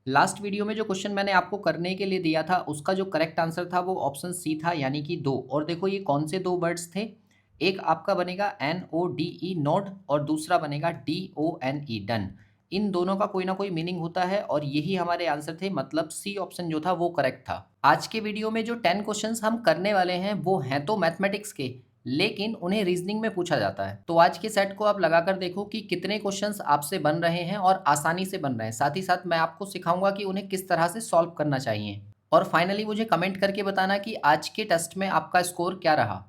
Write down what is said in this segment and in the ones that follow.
Last video में जो question मैंने आपको करने के लिए दिया था उसका जो करेक्ट आंसर था वो ऑप्शन सी था, यानी कि 2। और देखो ये कौन से 2 वर्ड्स थे? एक आपका बनेगा NODE नोड और दूसरा बनेगा DONE डन। इन दोनों का कोई ना कोई मीनिंग होता है और यही हमारे आंसर थे, मतलब सी ऑप्शन जो था वो करेक्ट था। आज के वीडियो में जो 10 क्वेश्चंस हम करने वाले हैं वो हैं तो मैथमेटिक्स के, लेकिन उन्हें रीजनिंग में पूछा जाता है। तो आज के सेट को आप लगाकर देखो कि कितने क्वेश्चंस आपसे बन रहे हैं और आसानी से बन रहे हैं। साथ ही साथ मैं आपको सिखाऊंगा कि उन्हें किस तरह से सॉल्व करना चाहिए। और फाइनली मुझे कमेंट करके बताना कि आज के टेस्ट में आपका स्कोर क्या रहा।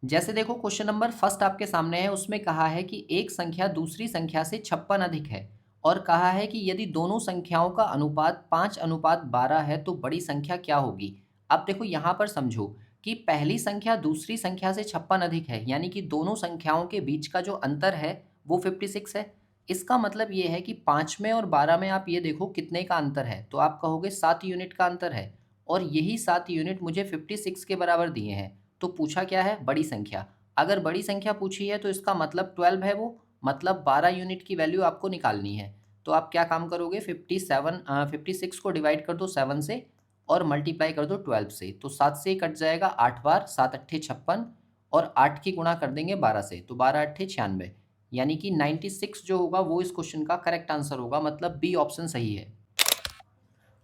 जैसे देखो क्वेश्चन नंबर फर्स्ट आपके सामने है, उसमें कहा है कि एक संख्या दूसरी संख्या से 56 अधिक है और कहा है कि यदि दोनों संख्याओं का अनुपात 5:12 है तो बड़ी संख्या क्या होगी। अब देखो यहाँ पर समझो कि पहली संख्या दूसरी संख्या से 56 अधिक है, यानी कि दोनों संख्याओं के बीच का जो अंतर है वो 56 है। इसका मतलब ये है कि 5 में और 12 में आप ये देखो कितने का अंतर है, तो आप कहोगे 7 यूनिट का अंतर है और यही 7 यूनिट मुझे 56 के बराबर दिए हैं। तो पूछा क्या है? बड़ी संख्या। अगर बड़ी संख्या पूछी है तो इसका मतलब 12 है वो, मतलब 12 यूनिट की वैल्यू आपको निकालनी है। तो आप क्या काम करोगे? 56 को डिवाइड कर दो 7 से और मल्टीप्लाई कर दो 12 से। तो 7 से कट जाएगा 8 बार, 7 अट्ठे 56 और 8 की गुणा कर देंगे 12 से, तो 12 अट्ठे 96, यानी कि 96 जो होगा वो इस क्वेश्चन का करेक्ट आंसर होगा, मतलब बी ऑप्शन सही है।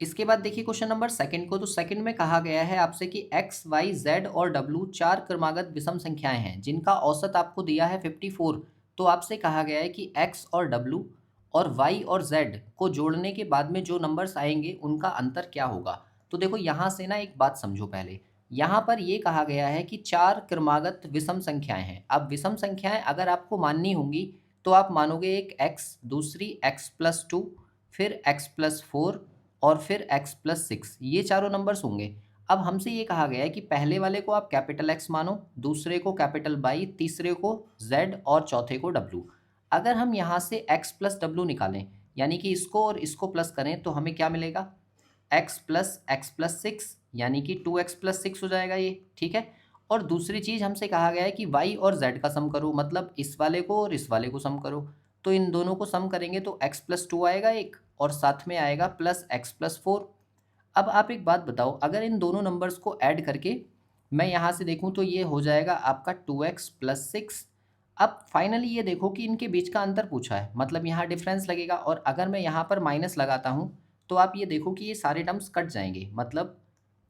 इसके बाद देखिए क्वेश्चन नंबर सेकंड को। तो सेकंड में कहा गया है आपसे कि एक्स वाई जेड और डब्ल्यू चार क्रमागत विषम संख्याएं हैं जिनका औसत आपको दिया है 54। तो आपसे कहा गया है कि एक्स और डब्ल्यू और वाई और जेड को जोड़ने के बाद में जो नंबर्स आएंगे उनका अंतर क्या होगा। तो देखो यहाँ से ना एक बात समझो पहले। यहाँ पर ये कहा गया है कि चार क्रमागत विषम संख्याएं हैं। अब विषम संख्याएं अगर आपको माननी होंगी तो आप मानोगे एक एक्स, दूसरी x+2, फिर x+4 और फिर x+6, ये चारों नंबर्स होंगे। अब हमसे ये कहा गया है कि पहले वाले को आप कैपिटल X मानो, दूसरे को कैपिटल Y, तीसरे को Z और चौथे को W। अगर हम यहाँ से x प्लस डब्ल्यू निकालें, यानी कि इसको और इसको प्लस करें, तो हमें क्या मिलेगा? x+6, यानी कि 2x+6 हो जाएगा ये, ठीक है। और दूसरी चीज़ हमसे कहा गया है कि y और z का सम करो, मतलब इस वाले को और इस वाले को सम करो। तो इन दोनों को सम करेंगे तो x+2 आएगा एक और साथ में आएगा प्लस x+4। अब आप एक बात बताओ, अगर इन दोनों नंबर्स को ऐड करके मैं यहाँ से देखूँ तो ये हो जाएगा आपका 2x+6। अब फाइनली ये देखो कि इनके बीच का अंतर पूछा है, मतलब यहाँ डिफरेंस लगेगा और अगर मैं यहाँ पर माइनस लगाता हूँ तो आप ये देखो कि ये सारे टर्म्स कट जाएंगे, मतलब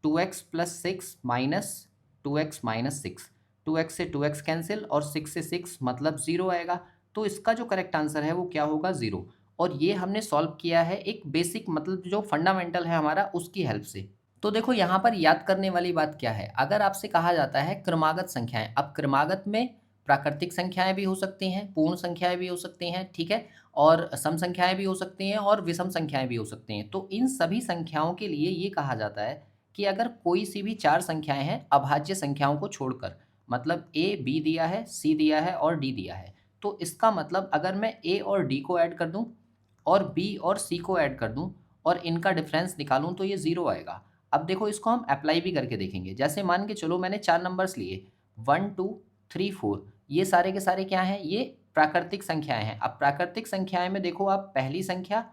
2x+6 माइनस 2x-6, 2x से 2x कैंसिल और 6 से 6 मतलब 0 आएगा। तो इसका जो करेक्ट आंसर है वो क्या होगा? 0। और ये हमने सॉल्व किया है एक बेसिक, मतलब जो फंडामेंटल है हमारा, उसकी हेल्प से। तो देखो यहाँ पर याद करने वाली बात क्या है, अगर आपसे कहा जाता है क्रमागत संख्याएं, अब क्रमागत में प्राकृतिक संख्याएं भी हो सकती हैं, पूर्ण संख्याएं भी हो सकती हैं, ठीक है, और सम संख्याएं भी हो सकती हैं और विषम संख्याएं भी हो सकती हैं। तो इन सभी संख्याओं के लिए ये कहा जाता है कि अगर कोई सी भी चार संख्याएं हैं अभाज्य संख्याओं को छोड़कर, मतलब ए बी दिया है, सी दिया है और डी दिया है, तो इसका मतलब अगर मैं ए और डी को ऐड कर दूं और बी और सी को ऐड कर दूं और इनका डिफरेंस निकालूं तो ये 0 आएगा। अब देखो इसको हम अप्लाई भी करके देखेंगे। जैसे मान के चलो मैंने चार नंबर्स लिए 1 2 3 4, ये सारे के सारे क्या हैं? ये प्राकृतिक संख्याएं हैं। अब प्राकृतिक संख्याएं में देखो आप पहली संख्या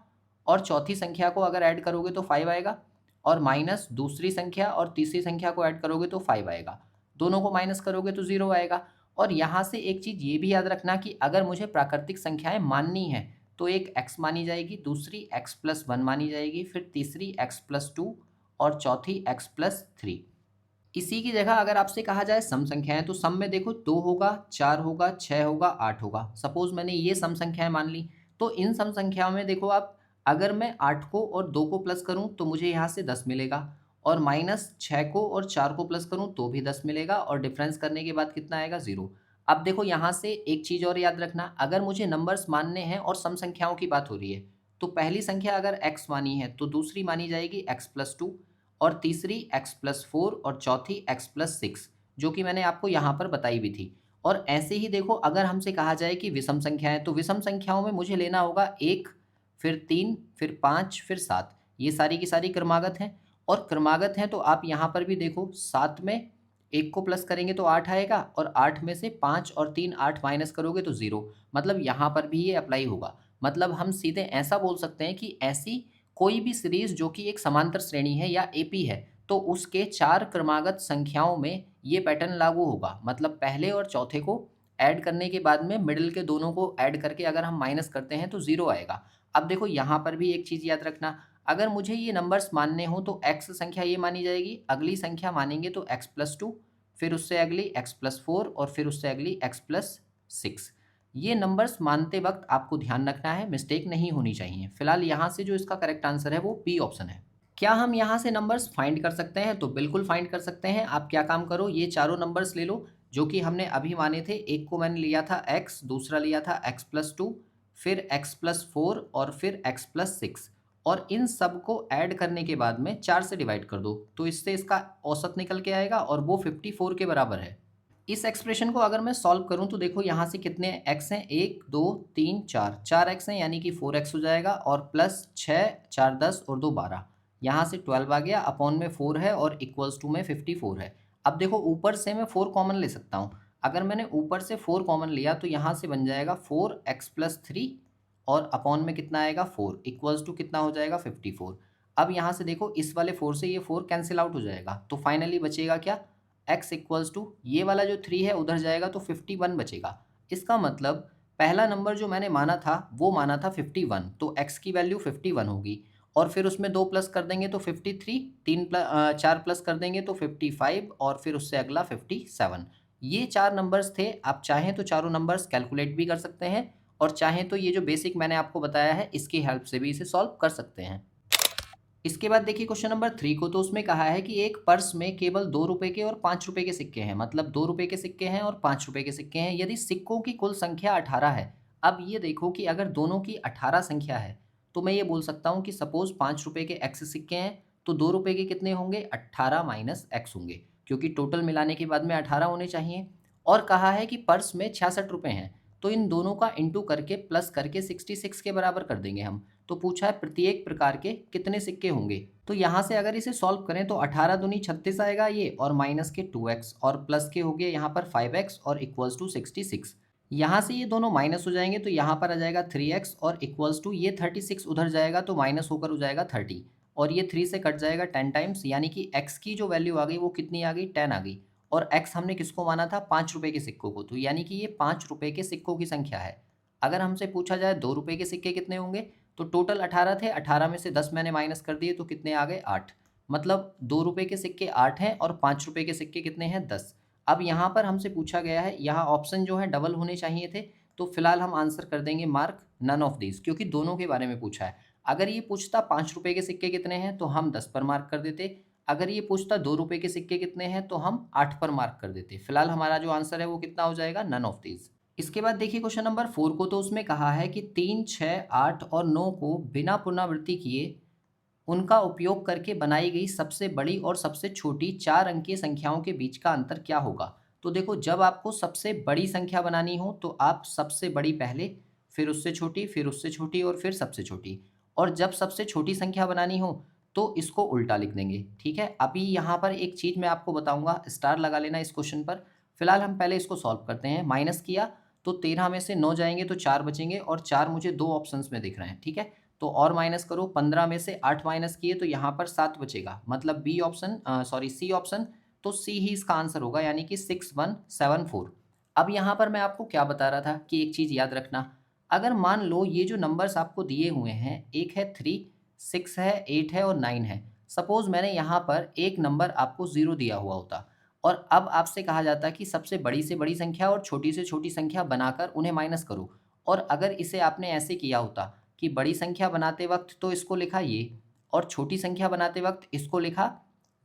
और चौथी संख्या को अगर ऐड करोगे तो 5 आएगा और माइनस दूसरी संख्या और तीसरी संख्या को ऐड करोगे तो 5 आएगा, दोनों को माइनस करोगे तो 0 आएगा। और यहाँ से एक चीज़ ये भी याद रखना कि अगर मुझे प्राकृतिक संख्याएं माननी है तो एक x मानी जाएगी, दूसरी x+1 मानी जाएगी, फिर तीसरी x+2 और चौथी x+3। इसी की जगह अगर आपसे कहा जाए सम संख्याएं, तो सम में देखो 2 होगा, 4 होगा, 6 होगा, 8 होगा। सपोज मैंने ये सम संख्याएं मान ली, तो इन सम संख्याओं में देखो आप, अगर मैं 8 को और 2 को प्लस करूं तो मुझे यहाँ से 10 मिलेगा और माइनस 6 को और 4 को प्लस करूं तो भी 10 मिलेगा और डिफरेंस करने के बाद कितना आएगा? 0। अब देखो यहाँ से एक चीज़ और याद रखना, अगर मुझे नंबर्स मानने हैं और सम संख्याओं की बात हो रही है तो पहली संख्या अगर x मानी है तो दूसरी मानी जाएगी x+2 और तीसरी x+4 और चौथी x+6, जो कि मैंने आपको यहाँ पर बताई भी थी। और ऐसे ही देखो अगर हमसे कहा जाए कि विषम संख्याएं, तो विषम संख्याओं में मुझे लेना होगा 1, फिर 3, फिर 5, फिर 7, ये सारी की सारी क्रमागत हैं। और क्रमागत हैं तो आप यहाँ पर भी देखो 7 में 1 को प्लस करेंगे तो 8 आएगा और 8 में से 5 और 3 8 माइनस करोगे तो 0, मतलब यहाँ पर भी ये अप्लाई होगा। मतलब हम सीधे ऐसा बोल सकते हैं कि ऐसी कोई भी सीरीज जो कि एक समांतर श्रेणी है या एपी है, तो उसके 4 क्रमागत संख्याओं में ये पैटर्न लागू होगा। मतलब पहले और चौथे को ऐड करने के बाद में मिडिल के दोनों को ऐड करके अगर हम माइनस करते हैं तो 0 आएगा। अब देखो यहाँ पर भी एक चीज़ याद रखना, अगर मुझे ये नंबर्स मानने हो तो x संख्या ये मानी जाएगी, अगली संख्या मानेंगे तो x+2, फिर उससे अगली x+4 और फिर उससे अगली x+6। ये नंबर्स मानते वक्त आपको ध्यान रखना है, मिस्टेक नहीं होनी चाहिए। फिलहाल यहाँ से जो इसका करेक्ट आंसर है वो बी ऑप्शन है। क्या हम यहाँ से नंबर्स फाइंड कर सकते हैं? तो बिल्कुल फाइंड कर सकते हैं। आप क्या काम करो, ये चारों नंबर्स ले लो जो कि हमने अभी माने थे। एक को मैंने लिया था x, दूसरा लिया था x+2, फिर x+4 और फिर x+6, और इन सब को ऐड करने के बाद में 4 से डिवाइड कर दो, तो इससे इसका औसत निकल के आएगा और वो 54 के बराबर है। इस एक्सप्रेशन को अगर मैं सॉल्व करूं तो देखो यहाँ से कितने x हैं, 1 2 3 4, 4x हैं यानी कि 4x हो जाएगा, और प्लस 6 4 10 और 2 12, यहाँ से 12 आ गया, अपॉन में 4 है और इक्वल्स टू में 54 है। अब देखो ऊपर से मैं 4 कॉमन ले सकता हूँ। अगर मैंने ऊपर से 4 कॉमन लिया तो यहाँ से बन जाएगा 4x+3 और अपॉन में कितना आएगा 4, इक्वल्स टू कितना हो जाएगा 54। अब यहाँ से देखो इस वाले 4 से ये 4 कैंसिल आउट हो जाएगा, तो फाइनली बचेगा क्या, x इक्वल्स टू ये वाला जो 3 है उधर जाएगा तो 51 बचेगा। इसका मतलब पहला नंबर जो मैंने माना था वो माना था 51, तो x की वैल्यू 51 होगी, और फिर उसमें 2 प्लस कर देंगे तो 53, 4 प्लस कर देंगे तो 55, और फिर उससे अगला 57। ये 4 नंबर्स थे। आप चाहें तो चारों नंबर्स कैलकुलेट भी कर सकते हैं, और चाहें तो ये जो बेसिक मैंने आपको बताया है इसकी हेल्प से भी इसे सॉल्व कर सकते हैं। इसके बाद देखिए क्वेश्चन नंबर 3 को, तो उसमें कहा है कि एक पर्स में केवल 2 रुपए के और 5 रुपए के सिक्के हैं। मतलब 2 रुपए के सिक्के हैं और 5 रुपए के सिक्के हैं। यदि सिक्कों की कुल संख्या 18 है। अब ये देखो कि अगर दोनों की 18 संख्या है तो मैं ये बोल सकता हूँ कि सपोज 5 रुपए के एक्स सिक्के हैं, तो 2 रुपए के कितने होंगे, 18 माइनस एक्स होंगे, क्योंकि टोटल मिलाने के बाद में 18 होने चाहिए। और कहा है कि पर्स में 66 रुपए हैं, तो इन दोनों का इंटू करके प्लस करके 66 के बराबर कर देंगे हम। तो पूछा है प्रत्येक प्रकार के कितने सिक्के होंगे। तो यहाँ से अगर इसे सॉल्व करें तो 18 दूनी 36 आएगा ये, और माइनस के 2x, और प्लस के हो गए यहाँ पर 5x और इक्वल्स टू 66। यहाँ से ये दोनों माइनस हो जाएंगे तो यहाँ पर आ जाएगा 3x और इक्वल्स टू ये 36 उधर जाएगा तो माइनस होकर हो जाएगा 30, और ये 3 से कट जाएगा 10 टाइम्स, यानी कि x की जो वैल्यू आ गई वो कितनी आ गई, 10 आ गई। और x हमने किसको माना था, 5 रुपए के सिक्कों को, तो यानी कि ये 5 रुपए के सिक्कों की संख्या है। अगर हमसे पूछा जाए 2 रुपए के सिक्के कितने होंगे, तो टोटल 18 थे, 18 में से 10 मैंने माइनस कर दिए तो कितने आ गए, 8। मतलब 2 रुपए के सिक्के 8 हैं और 5 रुपए के सिक्के कितने हैं, 10। अब यहाँ पर हमसे पूछा गया है, यहाँ ऑप्शन जो है डबल होने चाहिए थे, तो फिलहाल हम आंसर कर देंगे मार्क नन ऑफ दिस, क्योंकि दोनों के बारे में पूछा है। अगर ये पूछता 5 रुपए के सिक्के कितने हैं तो हम 10 पर मार्क कर देते। अगर ये पूछता 2 रुपए के सिक्के कितने हैं तो हम 8 पर मार्क कर देते। फिलहाल हमारा जो आंसर है वो कितना हो जाएगा, नन ऑफ दिस। इसके बाद देखिए क्वेश्चन नंबर 4 को, तो उसमें कहा है कि 3, 6, 8 और 9 को बिना पुनरावृत्ति किए उनका उपयोग करके बनाई गई सबसे बड़ी और सबसे छोटी 4 अंकीय संख्याओं के बीच का अंतर क्या होगा। तो देखो जब आपको सबसे बड़ी संख्या बनानी हो तो आप सबसे बड़ी पहले, फिर उससे छोटी, फिर उससे छोटी और फिर सबसे छोटी, और जब सबसे छोटी संख्या बनानी हो तो इसको उल्टा लिख देंगे। ठीक है, अभी यहाँ पर एक चीज़ मैं आपको बताऊंगा, स्टार लगा लेना इस क्वेश्चन पर। फिलहाल हम पहले इसको सॉल्व करते हैं। माइनस किया तो 13 में से 9 जाएंगे तो 4 बचेंगे, और 4 मुझे 2 ऑप्शंस में दिख रहे हैं। ठीक है, तो और माइनस करो, 15 में से 8 माइनस किए तो यहाँ पर 7 बचेगा, मतलब B option, sorry C option, तो सी ही इसका आंसर होगा, यानी कि 6174। अब यहाँ पर मैं आपको क्या बता रहा था कि एक चीज़ याद रखना, अगर मान लो ये जो नंबर्स आपको दिए हुए हैं, एक है 3, 6 है, 8 है और 9 है। सपोज मैंने यहाँ पर एक नंबर आपको 0 दिया हुआ होता, और अब आपसे कहा जाता कि सबसे बड़ी से बड़ी संख्या और छोटी से छोटी संख्या बनाकर उन्हें माइनस करो, और अगर इसे आपने ऐसे किया होता कि बड़ी संख्या बनाते वक्त तो इसको लिखा ये, और छोटी संख्या बनाते वक्त इसको लिखा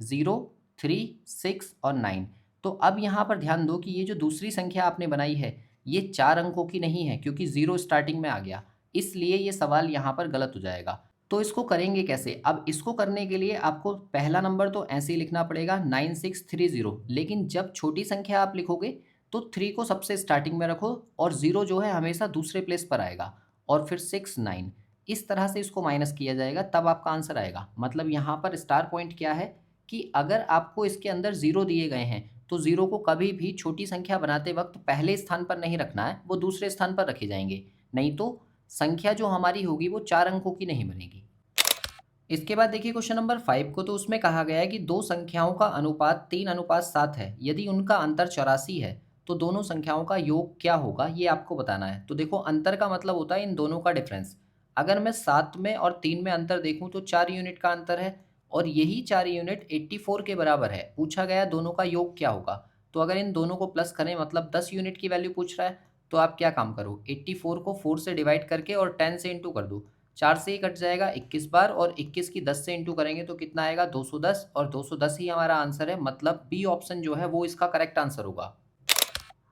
0, 3, 6 और 9। तो अब यहाँ पर ध्यान दो कि ये जो दूसरी संख्या आपने बनाई है ये 4 अंकों की नहीं है, क्योंकि 0 स्टार्टिंग में आ गया, इसलिए ये सवाल यहाँ पर गलत हो जाएगा। तो इसको करेंगे कैसे? अब इसको करने के लिए आपको पहला नंबर तो ऐसे ही लिखना पड़ेगा 9630, लेकिन जब छोटी संख्या आप लिखोगे तो 3 को सबसे स्टार्टिंग में रखो और 0 जो है हमेशा दूसरे प्लेस पर आएगा, और फिर 6, 9, इस तरह से इसको माइनस किया जाएगा, तब आपका आंसर आएगा। मतलब यहाँ पर स्टार पॉइंट क्या है कि अगर आपको इसके अंदर 0 दिए गए हैं तो 0 को कभी भी छोटी संख्या बनाते वक्त पहले स्थान पर नहीं रखना है, वो दूसरे स्थान पर रखे जाएंगे, नहीं तो संख्या जो हमारी होगी वो 4 अंकों की नहीं बनेगी। इसके बाद देखिए क्वेश्चन नंबर 5 को, तो उसमें कहा गया है कि दो संख्याओं का अनुपात 3:7 है, यदि उनका अंतर 84 है तो दोनों संख्याओं का योग क्या होगा, ये आपको बताना है। तो देखो, अंतर का मतलब होता है इन दोनों का डिफरेंस। अगर मैं 7 में और 3 में अंतर देखूं तो 4 यूनिट का अंतर है, और यही 4 यूनिट 84 के बराबर है। पूछा गया दोनों का योग क्या होगा। तो अगर इन दोनों को प्लस करें, मतलब 10 यूनिट की वैल्यू पूछ रहा है, तो आप क्या काम करो, 84 को 4 से डिवाइड करके और 10 से इंटू कर दो। 4 से ही कट जाएगा 21 बार, और 21 की 10 से इंटू करेंगे तो कितना आएगा, 210, और 210 ही हमारा आंसर है। मतलब बी ऑप्शन जो है वो इसका करेक्ट आंसर होगा।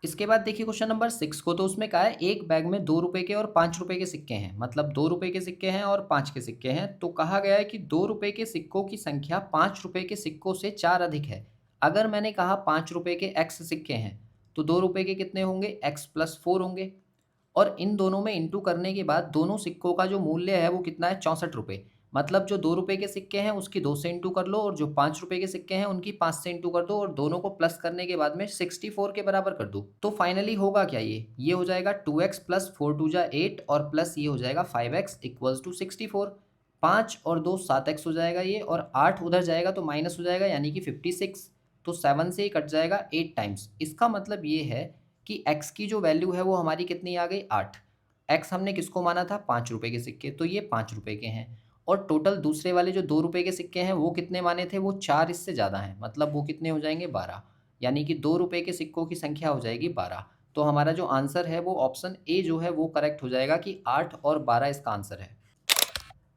इसके बाद देखिए क्वेश्चन नंबर 6 को, तो उसमें कहा है एक बैग में 2 रुपए के और 5 रुपए के सिक्के हैं, मतलब 2 रुपए के सिक्के हैं और 5 के सिक्के हैं। तो कहा गया है कि 2 रुपए के सिक्कों की संख्या 5 रुपए के सिक्कों से 4 अधिक है। अगर मैंने कहा 5 रुपए के एक्स सिक्के हैं, तो 2 रुपए के कितने होंगे, x+4 होंगे। और इन दोनों में इंटू करने के बाद दोनों सिक्कों का जो मूल्य है वो कितना है, 64 रुपये। मतलब जो 2 रुपए के सिक्के हैं उसकी 2 से इंटू कर लो, और जो 5 रुपए के सिक्के हैं उनकी 5 से इंटू कर दो, और दोनों को प्लस करने के बाद में 64 के बराबर कर दो। तो फाइनली होगा क्या, ये हो जाएगा 2x प्लस 4×2 = 8, और प्लस ये हो जाएगा 5x इक्वल्स टू 64। 5 और 2 7x हो जाएगा ये, और 8 उधर जाएगा तो माइनस हो जाएगा, यानी कि 56। तो 7 से ही कट जाएगा 8 टाइम्स। इसका मतलब ये है कि x की जो वैल्यू है वो हमारी कितनी आ गई, 8। x हमने किसको माना था, 5 रुपए के सिक्के, तो ये 5 रुपए के हैं। और टोटल दूसरे वाले जो 2 रुपए के सिक्के हैं वो कितने माने थे, वो 4 इससे ज़्यादा हैं, मतलब वो कितने हो जाएंगे, 12। यानी कि 2 रुपए के सिक्कों की संख्या हो जाएगी 12। तो हमारा जो आंसर है वो ऑप्शन ए जो है वो करेक्ट हो जाएगा कि 8 और 12 इसका आंसर है।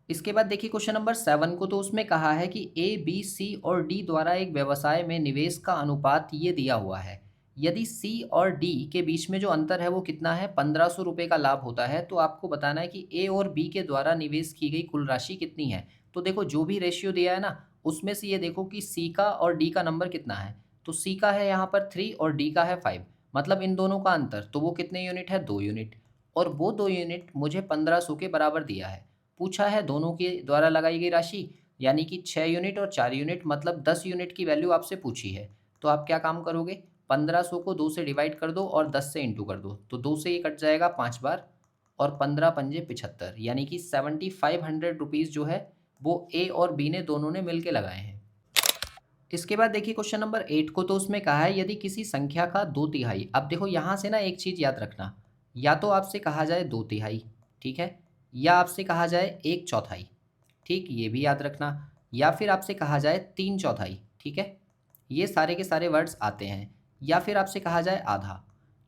इसके बाद देखिए क्वेश्चन नंबर 7 को, तो उसमें कहा है कि ए, बी, सी और डी द्वारा एक व्यवसाय में निवेश का अनुपात ये दिया हुआ है। यदि सी और डी के बीच में जो अंतर है वो कितना है, 1500 रुपये का लाभ होता है। तो आपको बताना है कि ए और बी के द्वारा निवेश की गई कुल राशि कितनी है। तो देखो, जो भी रेशियो दिया है ना, उसमें से ये देखो कि सी का और डी का नंबर कितना है। तो सी का है यहाँ पर 3 और डी का है 5, मतलब इन दोनों का अंतर, तो वो कितने यूनिट है, 2 यूनिट। और वो 2 यूनिट मुझे 1500 के बराबर दिया है। पूछा है दोनों के द्वारा लगाई गई राशि, यानी कि 6 यूनिट और 4 यूनिट, मतलब 10 यूनिट की वैल्यू आपसे पूछी है। तो आप क्या काम करोगे, 1500 को 2 से डिवाइड कर दो और 10 से इंटू कर दो। तो 2 से ये कट जाएगा 5 बार, और 15 पंजे 75, यानी कि 7500 रुपीज़ जो है वो ए और बी ने दोनों ने मिल के लगाए हैं। इसके बाद देखिए क्वेश्चन नंबर 8 को, तो उसमें कहा है यदि किसी संख्या का 2/3। अब देखो यहाँ से ना एक चीज़ याद रखना, या तो आपसे कहा जाए 2/3, ठीक है, या आपसे कहा जाए 1/4, ठीक, ये भी याद रखना, या फिर आपसे कहा जाए 3/4, ठीक है, ये सारे के सारे वर्ड्स आते हैं, या फिर आपसे कहा जाए आधा।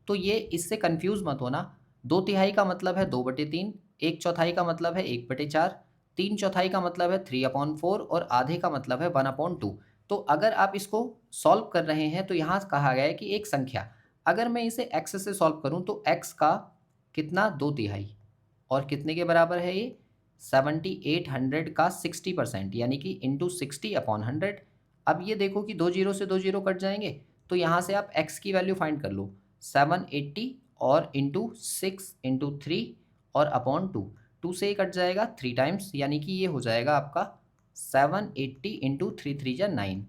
तो ये इससे कंफ्यूज मत होना। 2/3 का मतलब है 2/3, 1/4 का मतलब है 1/4, 3/4 का मतलब है 3/4, और आधे का मतलब है 1/2। तो अगर आप इसको सॉल्व कर रहे हैं तो यहाँ कहा गया है कि एक संख्या, अगर मैं इसे x से सॉल्व करूँ तो x का कितना, 2/3, और कितने के बराबर है ये, 7800 का 60%, यानी कि इंटू 60/100। अब ये देखो कि 2 जीरो से 2 जीरो कट जाएंगे, तो यहाँ से आप x की वैल्यू फाइंड कर लो, 780 और इंटू 6 इंटू 3 और अपॉन 2। 2 से ही कट जाएगा 3 टाइम्स, यानी कि ये हो जाएगा आपका 780 इंटू 3×3 = 9।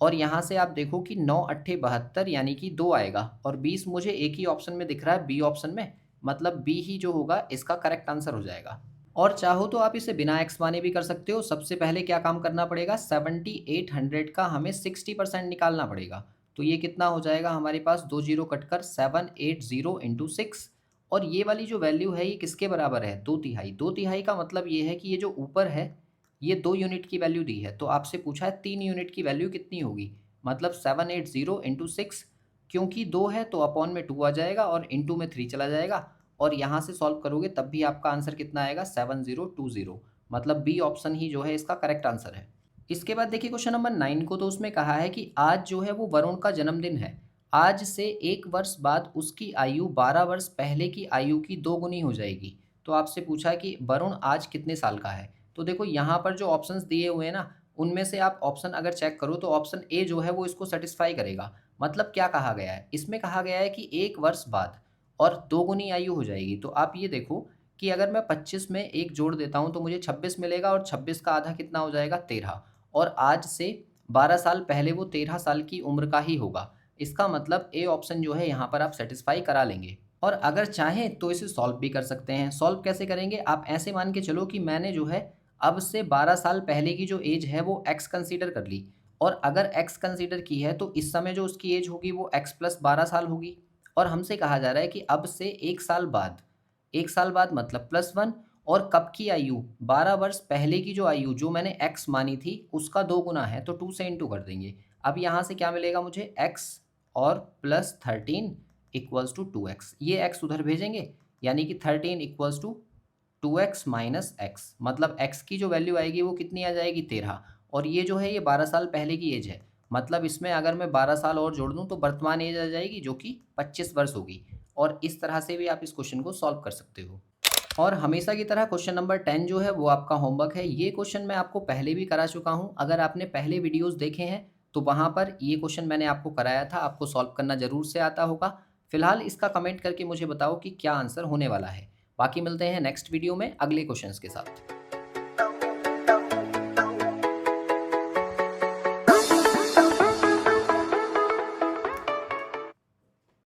और यहाँ से आप देखो कि 9×8 = 72, यानी कि 2 आएगा, और 20 मुझे एक ही ऑप्शन में दिख रहा है, बी ऑप्शन में, मतलब बी ही जो होगा इसका करेक्ट आंसर हो जाएगा। और चाहो तो आप इसे बिना एक्स माने भी कर सकते हो। सबसे पहले क्या काम करना पड़ेगा, 7800 का हमें 60% निकालना पड़ेगा। तो ये कितना हो जाएगा हमारे पास, 2 जीरो कटकर 780 इंटू 6। और ये वाली जो वैल्यू है ये किसके बराबर है, 2/3। 2/3 का मतलब ये है कि ये जो ऊपर है ये 2 यूनिट की वैल्यू दी है, तो आपसे पूछा है 3 यूनिट की वैल्यू कितनी होगी, मतलब 780 इंटू 6। क्योंकि 2 है तो अपॉन में 2 आ जाएगा, और इंटू में 3 चला जाएगा, और यहाँ से सॉल्व करोगे तब भी आपका आंसर कितना आएगा, 7020। मतलब बी ऑप्शन ही जो है इसका करेक्ट आंसर है। इसके बाद देखिए क्वेश्चन नंबर 9 को, तो उसमें कहा है कि आज जो है वो वरुण का जन्मदिन है। आज से 1 वर्ष बाद उसकी आयु 12 वर्ष पहले की आयु की 2 गुनी हो जाएगी। तो आपसे पूछा है कि वरुण आज कितने साल का है। तो देखो यहाँ पर जो ऑप्शंस दिए हुए हैं ना, उनमें से आप ऑप्शन अगर चेक करो तो ऑप्शन ए जो है वो इसको सेटिस्फाई करेगा। मतलब क्या कहा गया है, इसमें कहा गया है कि 1 वर्ष बाद और 2 गुनी आयु हो जाएगी। तो आप ये देखो कि अगर मैं 25 में 1 जोड़ देता हूँ तो मुझे 26 मिलेगा, और 26 का आधा कितना हो जाएगा, 13। और आज से 12 साल पहले वो 13 साल की उम्र का ही होगा। इसका मतलब ए ऑप्शन जो है यहाँ पर आप सेटिस्फाई करा लेंगे। और अगर चाहें तो इसे सॉल्व भी कर सकते हैं। सॉल्व कैसे करेंगे, आप ऐसे मान के चलो कि मैंने जो है अब से 12 साल पहले की जो एज है वो x कंसीडर कर ली, और अगर x कंसीडर की है तो इस समय जो उसकी एज होगी वो x प्लस 12 साल होगी। और हमसे कहा जा रहा है कि अब से 1 साल बाद मतलब +1, और कब की आयु, 12 वर्ष पहले की जो आयु जो मैंने x मानी थी उसका 2 गुना है, तो 2 से इंटू कर देंगे। अब यहाँ से क्या मिलेगा मुझे, x और +13 इक्वल्स टू 2x, ये x उधर भेजेंगे, यानी कि 13 equals to 2x minus x, मतलब x की जो वैल्यू आएगी वो कितनी आ जाएगी, 13। और ये जो है ये 12 साल पहले की एज है, मतलब इसमें अगर मैं 12 साल और जोड़ दूँ तो वर्तमान एज आ जाएगी जो कि 25 वर्ष होगी। और इस तरह से भी आप इस क्वेश्चन को सॉल्व कर सकते हो। और हमेशा की तरह क्वेश्चन नंबर 10 जो है वो आपका होमवर्क है। ये क्वेश्चन मैं आपको पहले भी करा चुका हूँ, अगर आपने पहले वीडियोज़ देखे हैं तो वहाँ पर ये क्वेश्चन मैंने आपको कराया था, आपको सॉल्व करना ज़रूर से आता होगा। फिलहाल इसका कमेंट करके मुझे बताओ कि क्या आंसर होने वाला है। बाकी मिलते हैं नेक्स्ट वीडियो में अगले क्वेश्चंस के साथ।